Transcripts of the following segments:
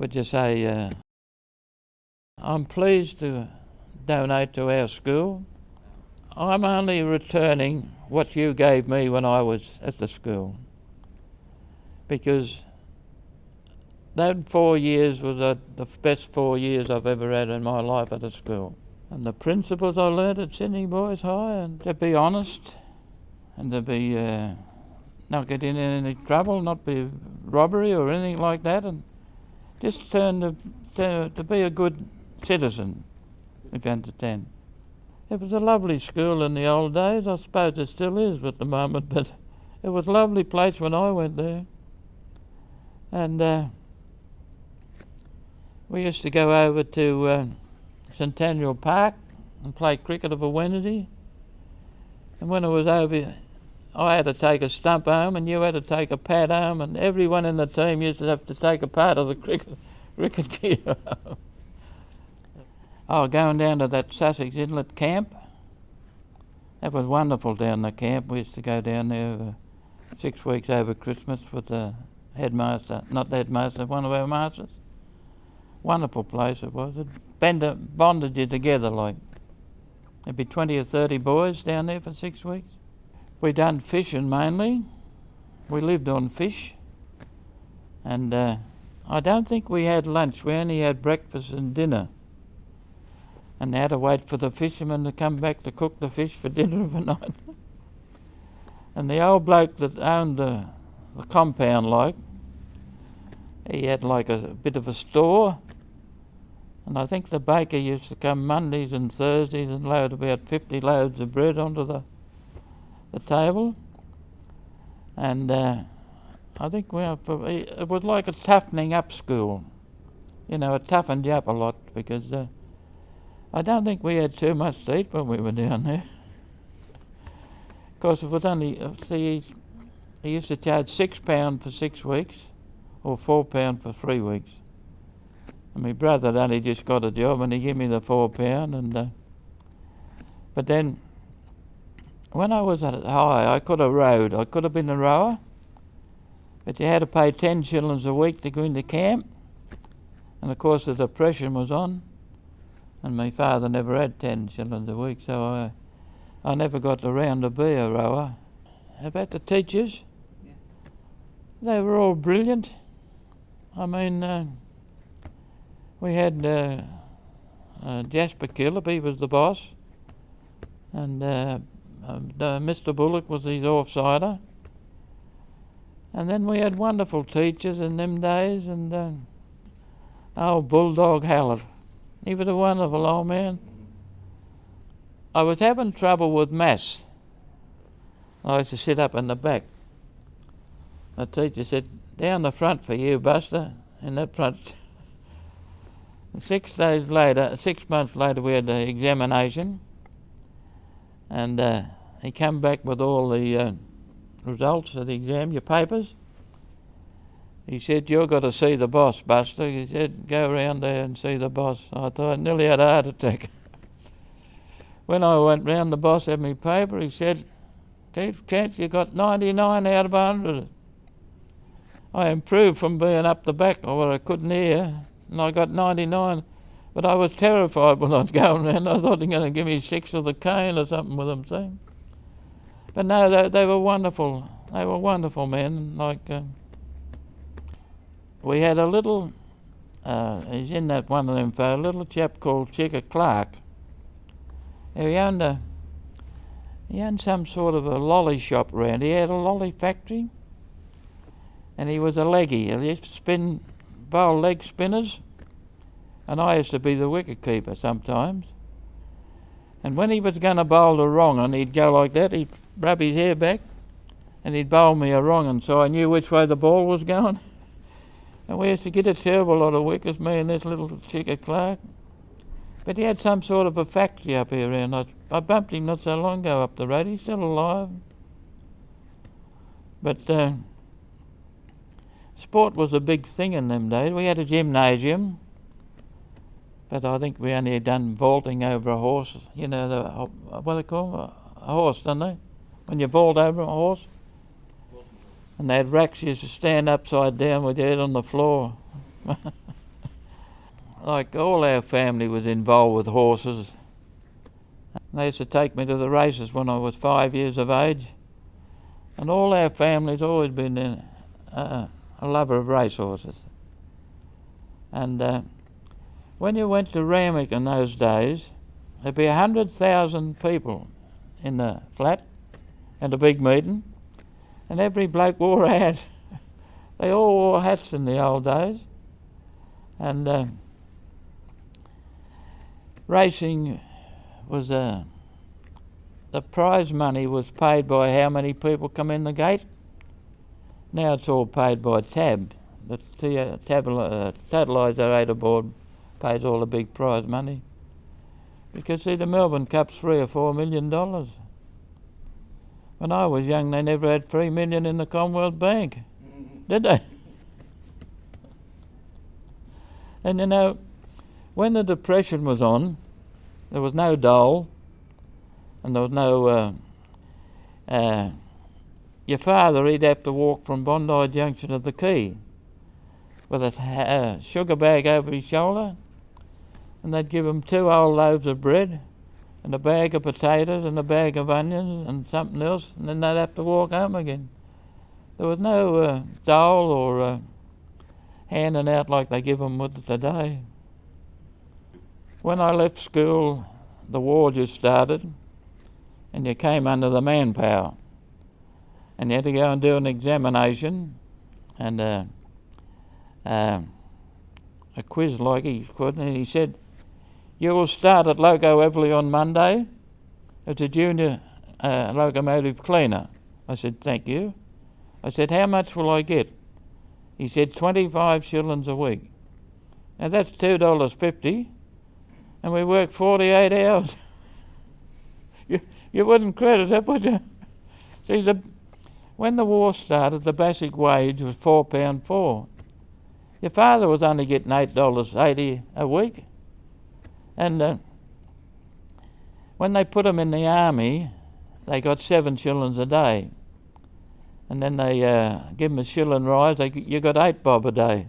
would you say, I'm pleased to donate to our school. I'm only returning what you gave me when I was at the school, because that 4 years was the best 4 years I've ever had in my life at a school. And the principles I learnt at Sydney Boys High, and to be honest, and to be not get in any trouble, not be robbery or anything like that, and just to be a good citizen, if you understand. It was a lovely school in the old days. I suppose it still is at the moment, but it was a lovely place when I went there. And we used to go over to Centennial Park and play cricket of a Wednesday. And when it was over, I had to take a stump home and you had to take a pad home, and everyone in the team used to have to take a part of the cricket gear home. Oh, going down to that Sussex Inlet camp. That was wonderful down the camp. We used to go down there for 6 weeks over Christmas with the headmaster, not the headmaster, one of our masters. Wonderful place it was. It bonded you together like. There'd be 20 or 30 boys down there for 6 weeks. We done fishing mainly. We lived on fish. And I don't think we had lunch. We only had breakfast and dinner. And they had to wait for the fishermen to come back to cook the fish for dinner of the night. And the old bloke that owned the compound, he had like a bit of a store. And I think the baker used to come Mondays and Thursdays and load about 50 loads of bread onto the table. And I think it was like a toughening up school. You know, it toughened you up a lot, because I don't think we had too much to eat when we were down there. Of course, it was only, he used to charge £6 for 6 weeks, or £4 for 3 weeks. And my brother had only just got a job and he gave me the £4. And but then, when I was at high, I could have rowed. I could have been a rower, but you had to pay 10 shillings a week to go into camp. And of course the depression was on, and my father never had 10 shillings a week, so I never got around to be a rower. About the teachers, they were all brilliant. I mean, we had Jasper Killip, he was the boss, and Mr. Bullock was his offsider. And then we had wonderful teachers in them days, and old Bulldog Hallett. He was a wonderful old man. I was having trouble with maths. I used to sit up in the back. The teacher said, "Down the front for you, Buster," in that front. 6 months later, we had the examination, and he came back with all the results of the exam, your papers. He said, "You've got to see the boss, Buster." He said, "Go round there and see the boss." I thought I nearly had a heart attack. When I went round, the boss had me paper. He said, "Keith Kent, you got 99 out of 100. I improved from being up the back where I couldn't hear, and I got 99. But I was terrified when I was going round. I thought they were going to give me 6 with a cane or something with them saying. But no, they were wonderful. They were wonderful men. We had a little, he's in that one of them, a little chap called Chicker Clark. He owned some sort of a lolly shop round. He had a lolly factory, and he was a leggy. He used to bowl leg spinners, and I used to be the wicket keeper sometimes. And when he was going to bowl the wrong un, he'd go like that, he'd rub his hair back, and he'd bowl me a wrong un, so I knew which way the ball was going. And we used to get a terrible lot of wickets, me and this little Chicker Clark. But he had some sort of a factory up here, and I bumped him not so long ago up the road. He's still alive. But sport was a big thing in them days. We had a gymnasium, but I think we only done vaulting over a horse. You know, what they call them? A horse, don't they? When you vault over a horse. And they had racks, you used to stand upside down with your head on the floor. like all our family was involved with horses. They used to take me to the races when I was 5 years of age. And all our family's always been a lover of racehorses. And when you went to Randwick in those days, there'd be 100,000 people in the flat and a big meeting, and every bloke wore a hat. They all wore hats in the old days. And racing was the prize money was paid by how many people come in the gate. Now it's all paid by tab. The Totalisator board pays all the big prize money. Because see, the Melbourne Cup's $3 or $4 million. When I was young, they never had $3 million in the Commonwealth Bank, did they? And you know, when the Depression was on, there was no dole, and there was no. Your father, he'd have to walk from Bondi Junction to the quay with a sugar bag over his shoulder, and they'd give him 2 old loaves of bread and a bag of potatoes and a bag of onions and something else, and then they'd have to walk home again. There was no dole or handing out like they give them with today. When I left school, the war just started, and you came under the manpower, and you had to go and do an examination and a quiz like he could, and he said, "You will start at Loco Everley on Monday as a junior locomotive cleaner." I said, "Thank you." I said, "How much will I get?" He said, 25 shillings a week. Now that's $2.50, and we work 48 hours. You wouldn't credit it, would you? See, when the war started, the basic wage was £4.04. Your father was only getting $8.80 a week. And when they put him in the army, they got 7 shillings a day. And then they give him a shilling rise, you got 8 bob a day.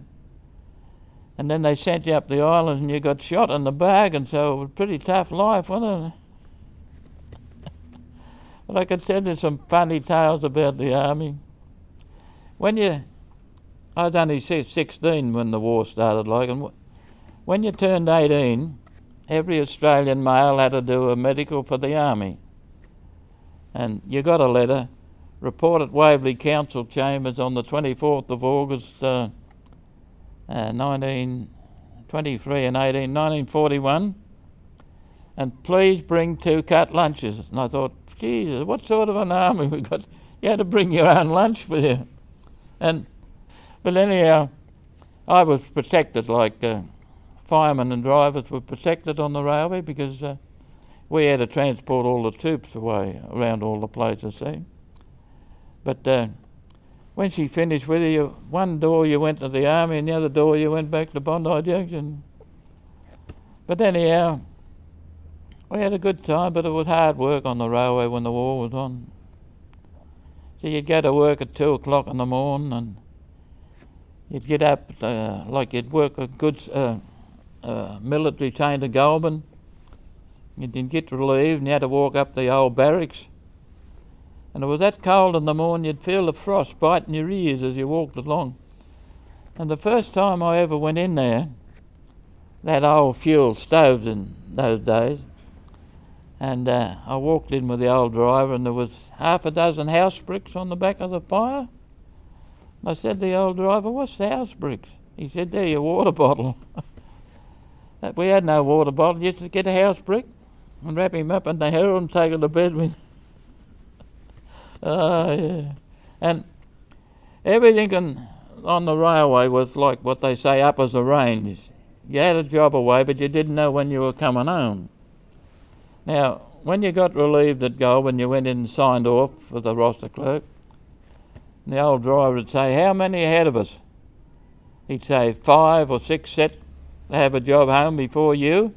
And then they sent you up the islands and you got shot in the bargain, so it was a pretty tough life, wasn't it? But I could tell you some funny tales about the army. I was only 16 when the war started, and when you turned 18, every Australian male had to do a medical for the army. And you got a letter, report at Waverley Council Chambers on the 24th of August 1923 and 1941, and please bring 2 cut lunches. And I thought, Jesus, what sort of an army we got? You had to bring your own lunch for you. But anyhow, I was protected, like firemen and drivers were protected on the railway, because we had to transport all the troops away around all the places, see. But when she finished with you, one door you went to the army and the other door you went back to Bondi Junction. But anyhow, we had a good time, but it was hard work on the railway when the war was on. So you'd go to work at 2 o'clock in the morning, and you'd get up like you'd work a good military train to Goulburn. You'd get relieved and you had to walk up the old barracks. And it was that cold in the morning you'd feel the frost biting your ears as you walked along. And the first time I ever went in there, they had old fuel stoves in those days, and I walked in with the old driver, and there was half a dozen house bricks on the back of the fire. And I said to the old driver, "What's the house bricks?" He said, "They're your water bottle." We had no water bottle. You used to get a house brick and wrap him up in the hair and take it to bed with. Yeah. And everything on the railway was like what they say, up as a range. You had a job away, but you didn't know when you were coming home. Now, when you got relieved at Goulburn, you went in and signed off with the roster clerk. And the old driver would say, "How many ahead of us?" He'd say, 5 or 6 set to have a job home before you.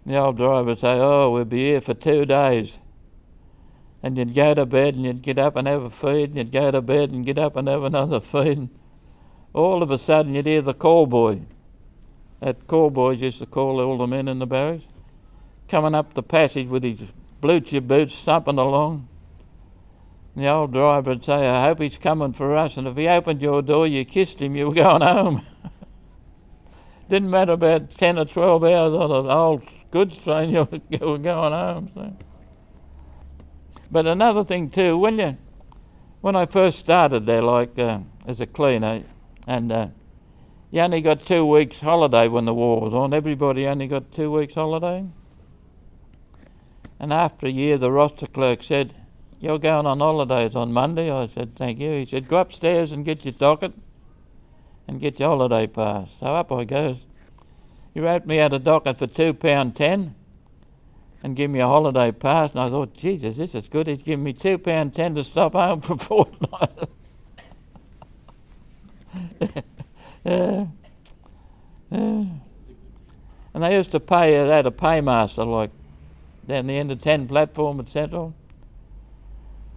And the old driver would say, "Oh, we'll be here for 2 days." And you'd go to bed and you'd get up and have a feed, and you'd go to bed and get up and have another feed. And all of a sudden you'd hear the call boy. that call boys used to call all the men in the barracks, coming up the passage with his blucher boots thumping along. And the old driver would say, I hope he's coming for us, and if he opened your door, you kissed him, you were going home. Didn't matter about 10 or 12 hours on an old goods train, you were going home. So. But another thing too, when I first started there, as a cleaner, and you only got 2 weeks holiday when the war was on. Everybody only got 2 weeks holiday. And after a year, the roster clerk said, you're going on holidays on Monday? I said, thank you. He said, go upstairs and get your docket and get your holiday pass. So up I goes. He wrote me out a docket for £2.10 and give me a holiday pass. And I thought, Jesus, this is good. He's giving me £2.10 to stop home for a fortnight. And they used to pay, they had a paymaster like down the end of 10 platform at Central.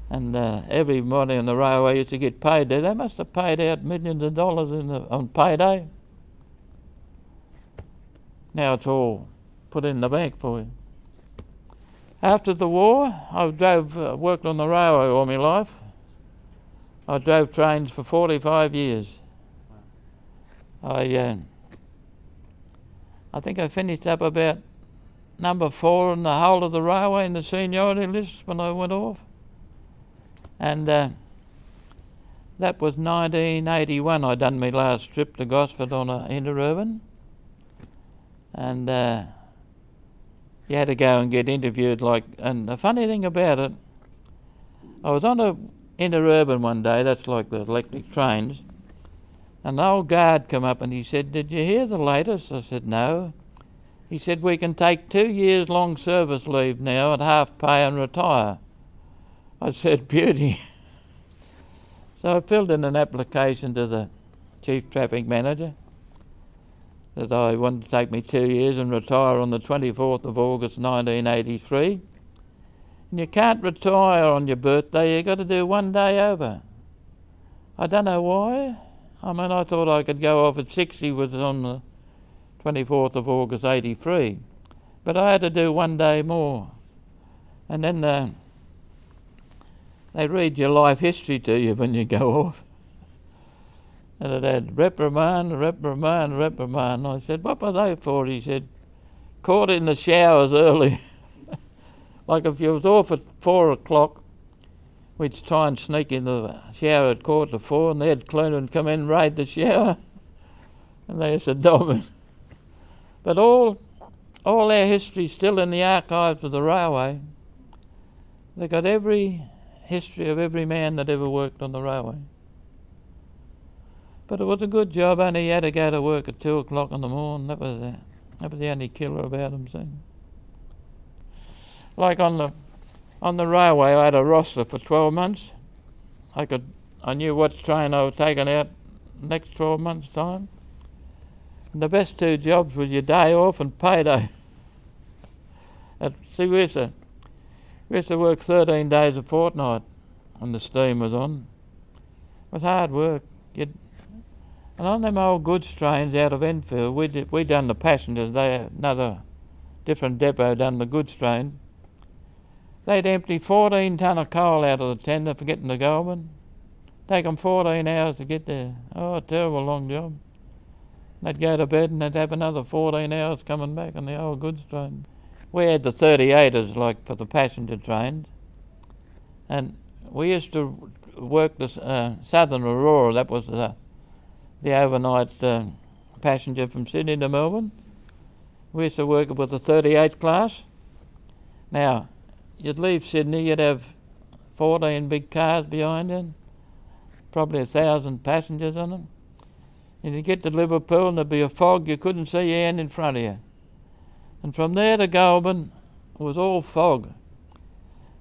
And every morning on the railway used to get paid there. They must have paid out millions of dollars on payday. Now it's all put in the bank for you. After the war, I worked on the railway all my life. I drove trains for 45 years. I think I finished up about number 4 in the whole of the railway in the seniority list when I went off. And that was 1981. I done my last trip to Gosford on a interurban. And you had to go and get interviewed and the funny thing about it, I was on a interurban one day, that's like the electric trains, and the old guard come up and he said, did you hear the latest? I said, no. He said, we can take 2 years long service leave now at half pay and retire. I said, beauty. So I filled in an application to the Chief Traffic Manager that I wanted to take me 2 years and retire on the 24th of August 1983. And you can't retire on your birthday, you've got to do 1 day over. I don't know why. I mean, I thought I could go off at 60 was on the 24th of August 83. But I had to do 1 day more. And then they read your life history to you when you go off. And it had reprimand, reprimand, reprimand. I said, what were they for? He said, caught in the showers early. Like if you was off at 4 o'clock, we'd try and sneak in the shower at 4:45, and the head cleaner would come in and raid the shower. And they used to dob it. But all our history's still in the archives of the railway. They got every history of every man that ever worked on the railway. But it was a good job, only you had to go to work at 2 o'clock in the morning. That was the only killer about them. See? Like on the railway, I had a roster for 12 months. I knew what train I was taking out next 12 months' time. And the best 2 jobs was your day off and payday. See, we used to work 13 days a fortnight when the steam was on. It was hard work. And on them old goods trains out of Enfield, we done the passengers. Another different depot done the goods train. They'd empty 14 tonne of coal out of the tender for getting to Goulburn. Take them 14 hours to get there. Oh, a terrible long job. They'd go to bed and they'd have another 14 hours coming back on the old goods train. We had the 38ers like for the passenger trains. And we used to work the Southern Aurora. That was the overnight passenger from Sydney to Melbourne. We used to work it with the 38 class. Now, you'd leave Sydney, you'd have 14 big cars behind you, probably 1,000 passengers on them. And you'd get to Liverpool and there'd be a fog, you couldn't see your hand in front of you. And from there to Goulburn was all fog.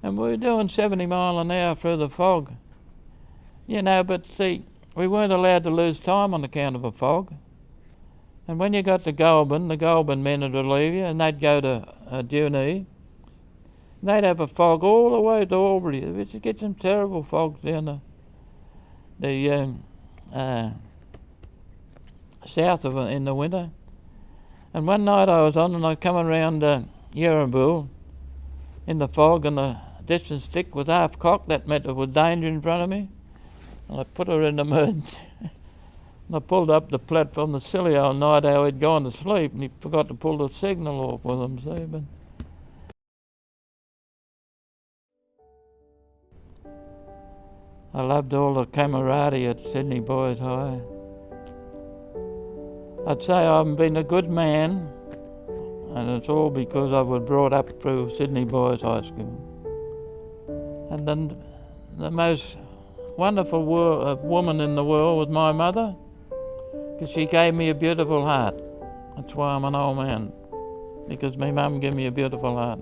And we were doing 70 mile an hour through the fog. But see, we weren't allowed to lose time on account of a fog. And when you got to Goulburn, the Goulburn men would relieve you and they'd go to Dunedin. They'd have a fog all the way to Albury. They used to get some terrible fogs down the south of in the winter. And one night I was on and I come around Yarrambool in the fog, and the distance stick was half cocked. That meant there was danger in front of me. And I put her in the mud. And I pulled up the platform. The silly old night owl had gone to sleep, and he forgot to pull the signal off with him. See, but I loved all the camaraderie at Sydney Boys High. I'd say I haven't been a good man, and it's all because I was brought up through Sydney Boys High School. And then the most wonderful woman in the world was my mother, because she gave me a beautiful heart. That's why I'm an old man, because my mum gave me a beautiful heart.